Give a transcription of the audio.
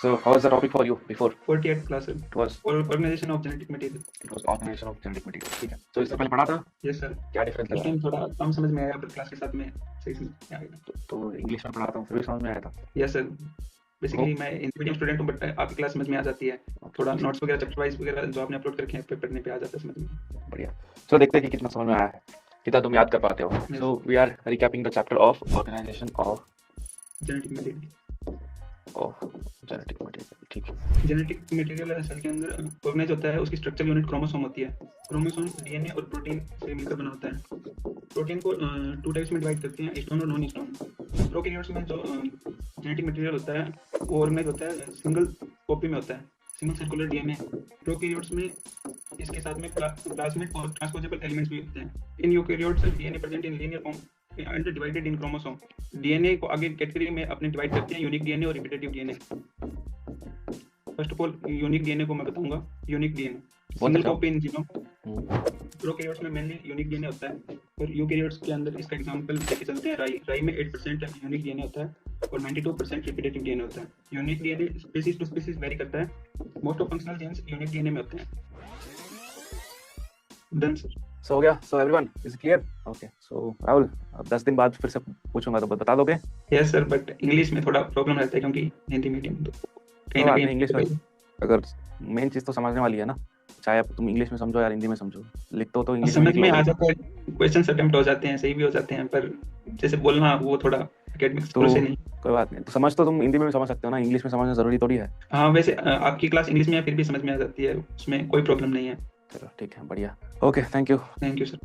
So how was the topic for you before? 48th class sir. It was Organization of genetic material. organization of genetic material. ठीक है. So इससे पहले पढ़ा था? Yes sir. क्या difference लगा? लेकिन थोड़ा कम समझ में आया, पर क्लास के साथ में सही समझ में आ गया। तो इंग्लिश में पढ़ाता हूँ फिर भी समझ में आया था? Yes sir. बेसिकली मैं हिंदी मीडियम स्टूडेंट हूँ, बट आपकी क्लास समझ में आ जाती है। थोड़ा नोट्स वगैरह चैप्टर वाइज वगैरह जो आपने अपलोड करके हैं पे पढ़ने पे आ जाता है समझ में। बढ़िया. So देखते हैं कि कितना समझ में आया है, कितना तुम याद कर पाते हो. So we are recapping the chapter of organization of genetic material. genetic material. ठीक है. जेनेटिक मटेरियल सेल के अंदर ऑर्गेनाइज होता है, उसकी स्ट्रक्चर यूनिट क्रोमोसोम होती है। क्रोमोसोम डीएनए और प्रोटीन से मिलकर बना होता है। प्रोटीन को 2 टाइप्स में डिवाइड करते हैं, हिस्टोन और नॉन हिस्टोन। प्रोकैरियोट्स में जो जेनेटिक मटेरियल होता है वो ऑर्गेनाइज होता है, सिंगल कॉपी में होता है, सिंगल सर्कुलर डीएनए। प्रोकैरियोट्स में इसके साथ में प्लाज्मिड और ट्रांसपोजेबल एलिमेंट्स भी होते हैं। In eukaryotes DNA present in linear form and divided in chromosome. DNA को आगे कैटेगरी में अपने डिवाइड करते हैं, यूनिक डीएनए और repetitive DNA. First of all unique DNA को मैं बताऊंगा। Unique DNA single copy in genome. Prokaryotes में मेनली यूनिक डीएनए होता है, और यूकैरियोट्स के अंदर इसका एग्जांपल लेके चलते हैं राई में 8% यूनिक डीएनए होता है और 92% रिपीटेटिव डीएनए होता है। Unique DNA species to species vary करता है। Most of functional genes unique DNA में होते हैं। Done sir. So हो गया. So everyone is it clear? Okay. So Rahul, अब 10 दिन बाद फिर से पूछूंगा तो बता दोगे? यस सर, बट इंग्लिश में थोड़ा प्रॉब्लम रहता है क्योंकि हिंदी मीडियम तो कहीं ना कहीं इंग्लिश में अगर मेन चीज तो समझने वाली है ना, चाहे अब तुम इंग्लिश में समझो या हिंदी में समझो, लिखते हो तो इंग्लिश समझ में आ जाता है। क्वेश्चंस अटेम्प्ट हो जाते हैं, सही भी हो जाते हैं, पर जैसे बोलना वो थोड़ा एकेडमिक स्कूल से नहीं। कोई बात नहीं, तो समझ तो तुम हिंदी में भी समझ सकते हो ना, इंग्लिश में समझना जरूरी थोड़ी है। हाँ वैसे आपकी क्लास इंग्लिश में है फिर भी समझ में आ जाती है, उसमें कोई प्रॉब्लम नहीं है। चलो ठीक है, बढ़िया. Okay, thank you. Thank you sir.